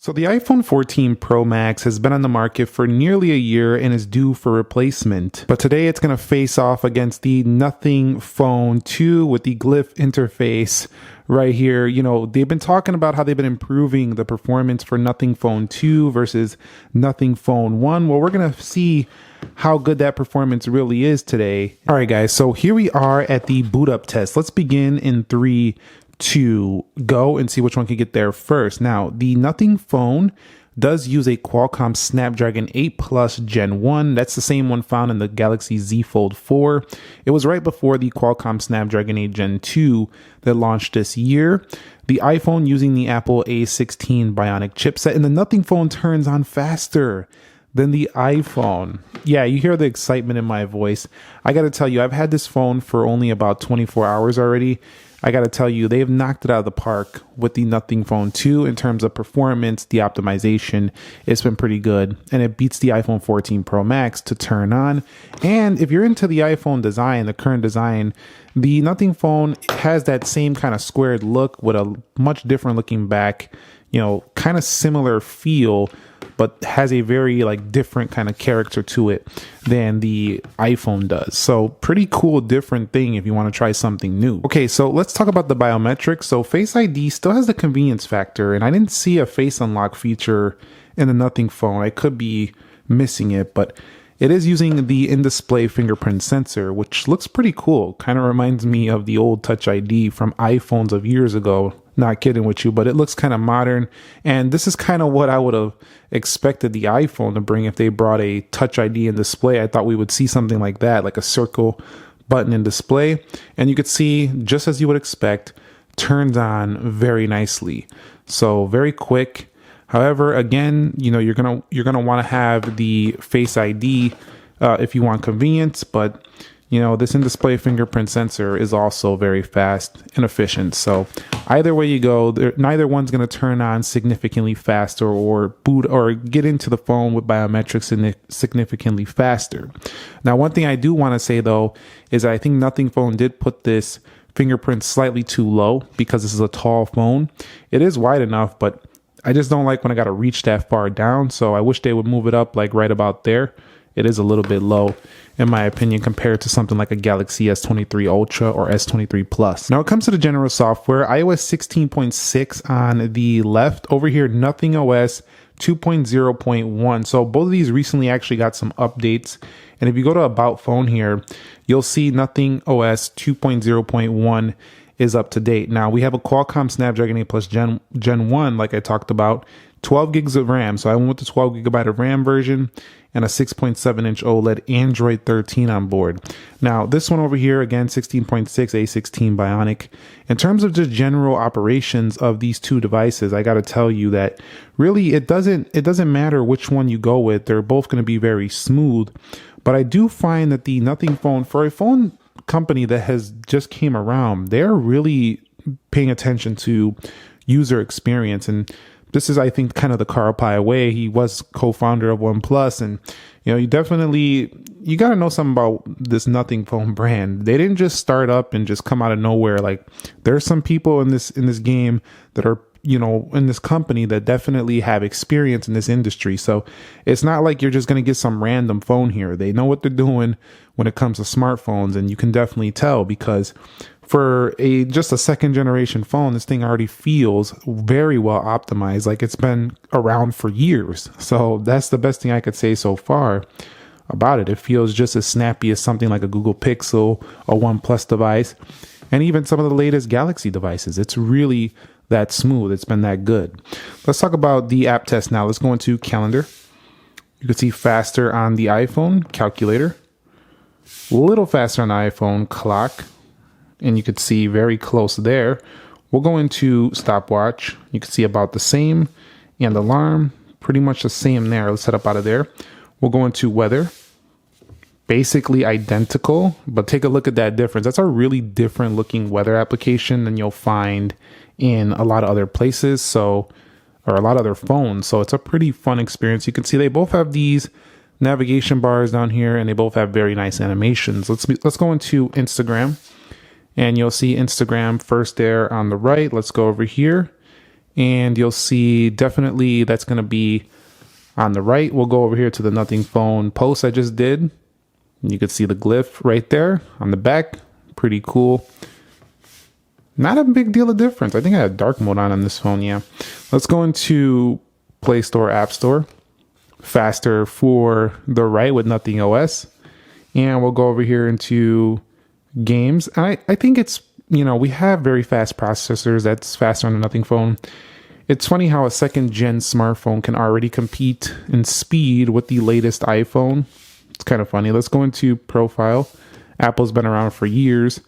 So the iPhone 14 Pro Max has been on the market for nearly a year and is due for replacement. But today it's going to face off against the Nothing Phone 2 with the glyph interface right here. You know, they've been talking about how they've been improving the performance for Nothing Phone 2 versus Nothing Phone 1. Well, we're going to see how good that performance really is today. All right, guys, so here we are at the boot up test. Let's begin in 3, 2, go and see which one can get there first. Now, the Nothing Phone does use a Qualcomm Snapdragon 8 Plus Gen 1. That's the same one found in the Galaxy Z Fold 4. It was right before the Qualcomm Snapdragon 8 Gen 2 that launched this year. The iPhone using the Apple A16 Bionic chipset, and the Nothing Phone turns on faster than the iPhone. Yeah, you hear the excitement in my voice. I got to tell you, I've had this phone for only about 24 hours already. I got to tell you, they've knocked it out of the park with the Nothing Phone 2 in terms of performance, the optimization. It's been pretty good, and it beats the iPhone 14 Pro Max to turn on. And if you're into the iPhone design, the current design, the Nothing Phone has that same kind of squared look with a much different looking back, you know, kind of similar feel, but has a very different kind of character to it than the iPhone does. So pretty cool, different thing if you want to try something new. Okay, so let's talk about the biometrics. So Face ID still has the convenience factor, and I didn't see a face unlock feature in the Nothing Phone. I could be missing it, but it is using the in-display fingerprint sensor, which looks pretty cool. Kind of reminds me of the old Touch ID from iPhones of years ago. Not kidding with you, but it looks kind of modern. And this is kind of what I would have expected the iPhone to bring if they brought a Touch ID in display. I thought we would see something like that, like a circle button in display. And you could see, just as you would expect, turns on very nicely. So very quick. However, again, you know, you're gonna want to have the Face ID if you want convenience, but you know, this in-display fingerprint sensor is also very fast and efficient. So either way you go, neither one's going to turn on significantly faster or boot or get into the phone with biometrics significantly faster. Now, one thing I do want to say though is I think Nothing Phone did put this fingerprint slightly too low because this is a tall phone. It is wide enough, but I just don't like when I got to reach that far down. So I wish they would move it up like right about there. It is a little bit low, in my opinion, compared to something like a Galaxy S23 Ultra or S23 Plus. Now, it comes to the general software, iOS 16.6 on the left. Over here, Nothing OS 2.0.1. So both of these recently actually got some updates. And if you go to About Phone here, you'll see Nothing OS 2.0.1 is up to date. Now, we have a Qualcomm Snapdragon 8 Plus Gen 1, like I talked about, 12 gigs of RAM. So I went with the 12 gigabyte of RAM version and a 6.7 inch OLED Android 13 on board. Now, this one over here, again, 16.6 A16 Bionic. In terms of just general operations of these two devices, I got to tell you that really it doesn't matter which one you go with. They're both going to be very smooth. But I do find that the Nothing Phone, for a phone company that has just came around, they're really paying attention to user experience. And this is, I think, kind of the Carl Pye way. He was co-founder of OnePlus, and you know, you got to know something about this Nothing Phone brand. They didn't just start up and just come out of nowhere. Like, there's some people in this game that are, you know, in this company that definitely have experience in this industry. So it's not like you're just going to get some random phone here. They know what they're doing when it comes to smartphones, and you can definitely tell because for just a second generation phone, this thing already feels very well optimized. Like it's been around for years. So that's the best thing I could say so far about it. It feels just as snappy as something like a Google Pixel, a OnePlus device, and even some of the latest Galaxy devices. It's really that smooth. It's been that good. Let's talk about the app test now. Let's go into Calendar. You can see faster on the iPhone, Calculator. A little faster on the iPhone, Clock. And you could see very close there. We'll go into Stopwatch. You can see about the same. And Alarm, pretty much the same there. Let's head up out of there. We'll go into Weather. Basically identical, but take a look at that difference. That's a really different looking weather application than you'll find in a lot of other places. Or a lot of other phones. So it's a pretty fun experience. You can see they both have these navigation bars down here, and they both have very nice animations. Let's go into Instagram. And you'll see Instagram first there on the right. Let's go over here. And you'll see definitely that's going to be on the right. We'll go over here to the Nothing Phone post I just did. You can see the glyph right there on the back. Pretty cool. Not a big deal of difference. I think I have dark mode on this phone, yeah. Let's go into Play Store, App Store. Faster for the right with Nothing OS. And we'll go over here into games. I think it's, we have very fast processors that's faster on the Nothing Phone. It's funny how a second gen smartphone can already compete in speed with the latest iPhone. It's kind of funny. Let's go into profile. Apple's been around for years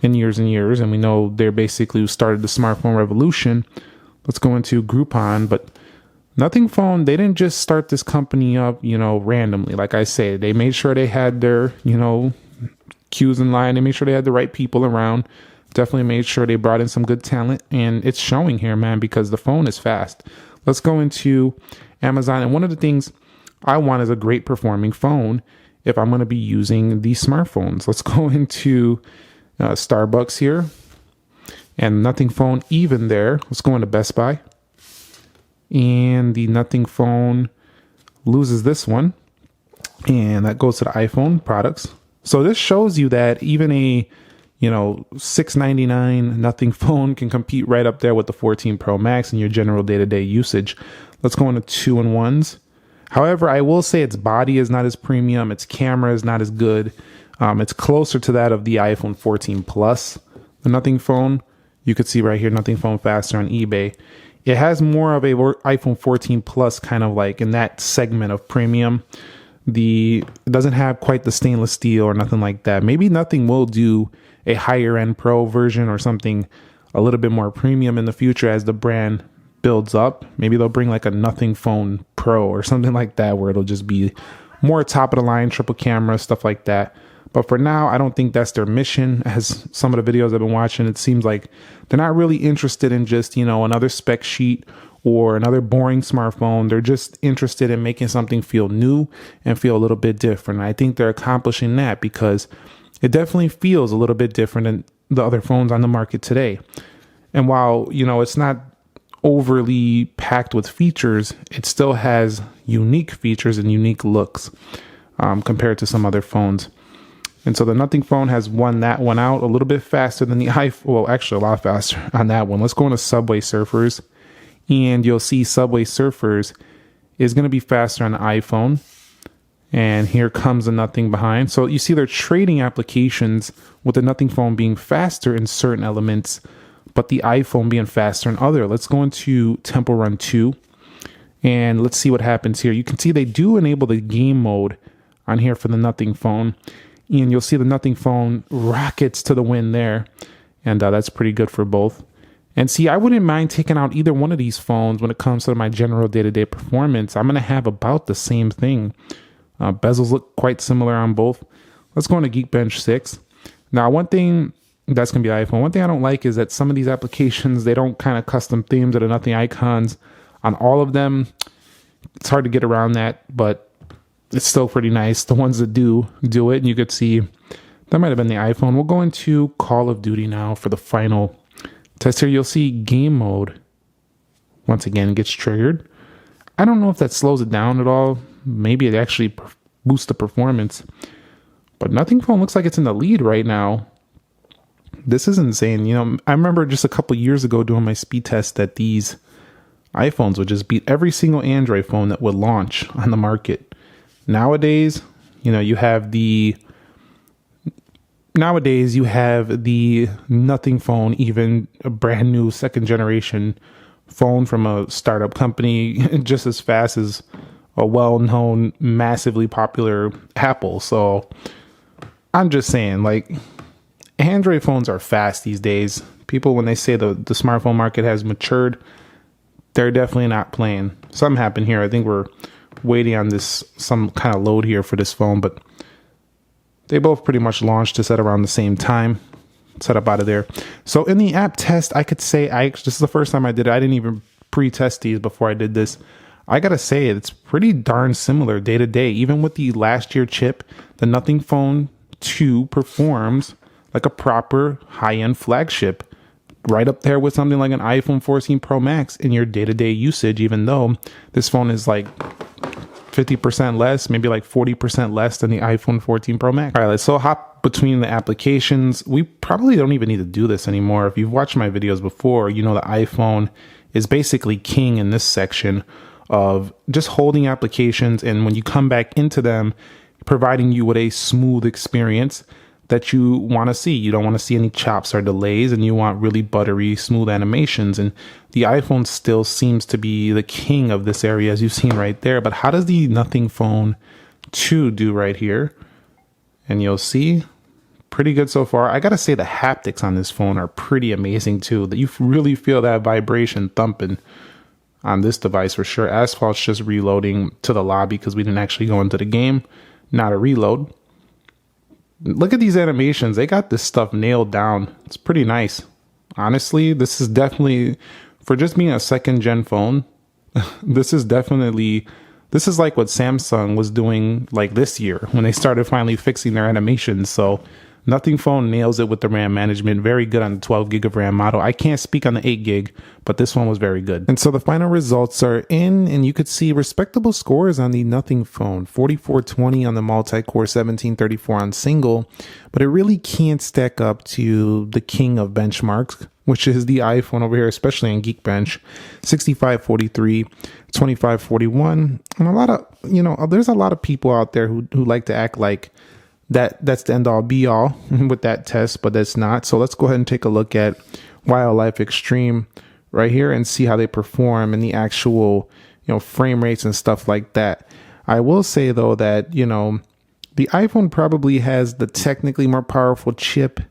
and years and years, and we know they're basically who started the smartphone revolution. Let's go into Groupon, but Nothing Phone, they didn't just start this company up, randomly. Like I say, they made sure they had their, queues in line. They made sure they had the right people around. Definitely made sure they brought in some good talent, and it's showing here, man, because the phone is fast. Let's go into Amazon, and one of the things I want is a great performing phone if I'm going to be using these smartphones. Let's go into Starbucks here, and Nothing Phone even there. Let's go into Best Buy, and the Nothing Phone loses this one, and that goes to the iPhone products. So this shows you that even a $699 Nothing Phone can compete right up there with the 14 Pro Max in your general day-to-day usage. Let's go into 2-in-1s. However, I will say its body is not as premium. Its camera is not as good. It's closer to that of the iPhone 14 Plus. The Nothing Phone, you could see right here, Nothing Phone faster on eBay. It has more of a iPhone 14 Plus kind of like in that segment of premium. It doesn't have quite the stainless steel or nothing like that. Maybe Nothing will do a higher end Pro version or something a little bit more premium in the future as the brand builds up. Maybe they'll bring like a Nothing Phone Pro or something like that, where it'll just be more top of the line, triple camera, stuff like that. But for now, I don't think that's their mission. As some of the videos I've been watching, it seems like they're not really interested in just, another spec sheet or another boring smartphone. They're just interested in making something feel new and feel a little bit different. I think they're accomplishing that because it definitely feels a little bit different than the other phones on the market today. And while, it's not overly packed with features, it still has unique features and unique looks compared to some other phones. And so the Nothing Phone has won that one out a little bit faster than the iPhone. Well, actually a lot faster on that one. Let's go into Subway Surfers. And you'll see Subway Surfers is going to be faster on the iPhone. And here comes the Nothing behind. So you see they're trading applications with the Nothing Phone being faster in certain elements, but the iPhone being faster in other. Let's go into Temple Run 2. And let's see what happens here. You can see they do enable the game mode on here for the Nothing Phone. And you'll see the Nothing Phone rockets to the win there. And that's pretty good for both. And see, I wouldn't mind taking out either one of these phones when it comes to my general day-to-day performance. I'm going to have about the same thing. Bezels look quite similar on both. Let's go into Geekbench 6. Now, one thing that's going to be iPhone. One thing I don't like is that some of these applications, they don't kind of custom themes or the Nothing icons on all of them. It's hard to get around that, but it's still pretty nice. The ones that do it, and you could see that might have been the iPhone. We'll go into Call of Duty now for the final test here. You'll see game mode once again gets triggered. I don't know if that slows it down at all. Maybe it actually boosts the performance. But Nothing Phone looks like it's in the lead right now. This is insane. I remember just a couple years ago doing my speed test that these iPhones would just beat every single Android phone that would launch on the market. Nowadays, you have the Nothing Phone, even a brand new second generation phone from a startup company, just as fast as a well-known, massively popular Apple. So I'm just saying, Android phones are fast these days. People, when they say the smartphone market has matured, they're definitely not playing. Something happened here. I think we're waiting on some kind of load here for this phone, but they both pretty much launched this at around the same time. Set up out of there. So in the app test, I could say, this is the first time I did it. I didn't even pre-test these before I did this. I gotta say, it's pretty darn similar day to day. Even with the last year chip, the Nothing Phone 2 performs like a proper high-end flagship right up there with something like an iPhone 14 Pro Max in your day-to-day usage, even though this phone is like 50% less, maybe like 40% less than the iPhone 14 Pro Max. All right, let's so hop between the applications. We probably don't even need to do this anymore. If you've watched my videos before, you know the iPhone is basically king in this section of just holding applications, and when you come back into them, providing you with a smooth experience that you want to see. You don't want to see any chops or delays, and you want really buttery, smooth animations. And the iPhone still seems to be the king of this area, as you've seen right there. But how does the Nothing Phone 2 do right here? And you'll see, pretty good so far. I gotta say the haptics on this phone are pretty amazing too. That you really feel that vibration thumping on this device for sure. Asphalt's just reloading to the lobby because we didn't actually go into the game. Not a reload. Look at these animations. They got this stuff nailed down. It's pretty nice. Honestly, this is definitely, for just being a second gen phone, this is like what Samsung was doing like this year when they started finally fixing their animations. So Nothing Phone nails it with the RAM management. Very good on the 12 gig of RAM model. I can't speak on the 8 gig, but this one was very good. And so the final results are in, and you could see respectable scores on the Nothing Phone. 4420 on the multi-core, 1734 on single, but it really can't stack up to the king of benchmarks, which is the iPhone over here, especially in Geekbench. 6543, 2541, and a lot of, there's a lot of people out there who like to act like that's the end all be all with that test, but that's not. So let's go ahead and take a look at Wildlife Extreme right here and see how they perform in the actual, frame rates and stuff like that. I will say though that, the iPhone probably has the technically more powerful chip,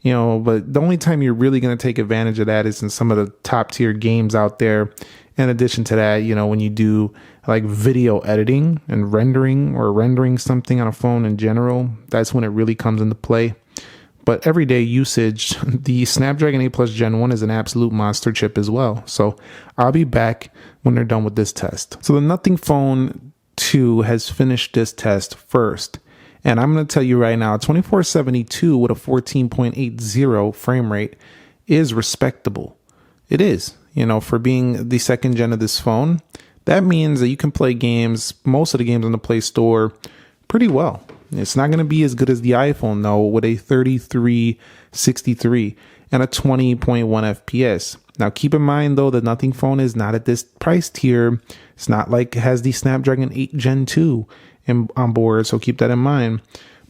but the only time you're really going to take advantage of that is in some of the top tier games out there. In addition to that, when you do like video editing and rendering something on a phone in general, that's when it really comes into play. But everyday usage, the Snapdragon 8 Plus Gen 1 is an absolute monster chip as well. So I'll be back when they're done with this test. So the Nothing Phone 2 has finished this test first. And I'm going to tell you right now, 2472 with a 14.80 frame rate is respectable. It is, for being the second gen of this phone. That means that you can play games, most of the games on the Play Store, pretty well. It's not going to be as good as the iPhone, though, with a 3363 and a 20.1 FPS. Now, keep in mind, though, the Nothing Phone is not at this price tier. It's not like it has the Snapdragon 8 Gen 2 on board, so keep that in mind.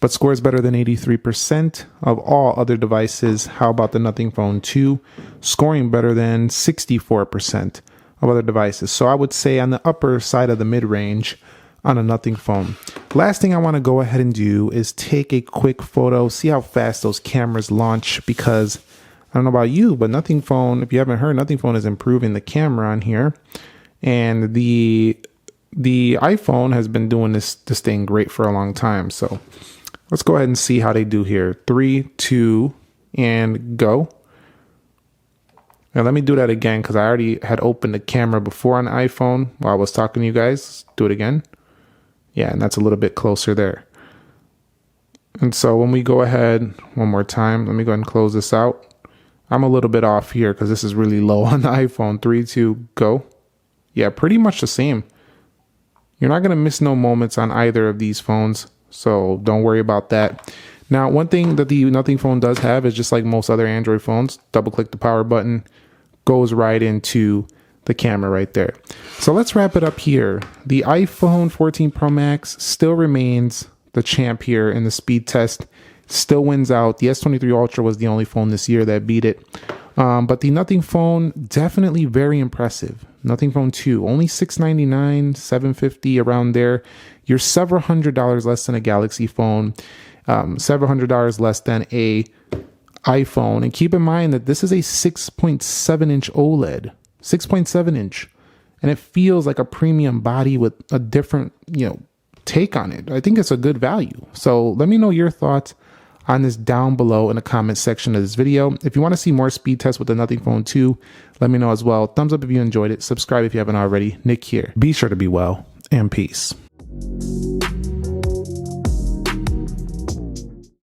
But scores better than 83% of all other devices. How about the Nothing Phone 2? Scoring better than 64% of other devices. So I would say on the upper side of the mid-range on a Nothing Phone. Last thing I want to go ahead and do is take a quick photo, see how fast those cameras launch, because I don't know about you, but Nothing Phone, if you haven't heard, Nothing Phone is improving the camera on here. And the iPhone has been doing this thing great for a long time. So let's go ahead and see how they do here. 3, 2, and go. Now let me do that again because I already had opened the camera before on the iPhone while I was talking to you guys. Let's do it again. Yeah, and that's a little bit closer there. And so when we go ahead one more time, let me go ahead and close this out. I'm a little bit off here because this is really low on the iPhone. 3, 2, go. Yeah, pretty much the same. You're not going to miss no moments on either of these phones, so don't worry about that. Now, one thing that the Nothing Phone does have is just like most other Android phones, double click the power button, goes right into the camera right there. So let's wrap it up here. The iPhone 14 Pro Max still remains the champ here in the speed test, still wins out. The S23 Ultra was the only phone this year that beat it. But the Nothing Phone, definitely very impressive. Nothing Phone 2, only $699, $750 around there. You're several $100s less than a Galaxy phone, several $100s less than a iPhone. And keep in mind that this is a 6.7 inch OLED, 6.7 inch, and it feels like a premium body with a different, take on it. I think it's a good value. So let me know your thoughts on this down below in the comment section of this video. If you want to see more speed tests with the Nothing Phone 2, let me know as well. Thumbs up if you enjoyed it. Subscribe if you haven't already. Nick here. Be sure to be well, and peace.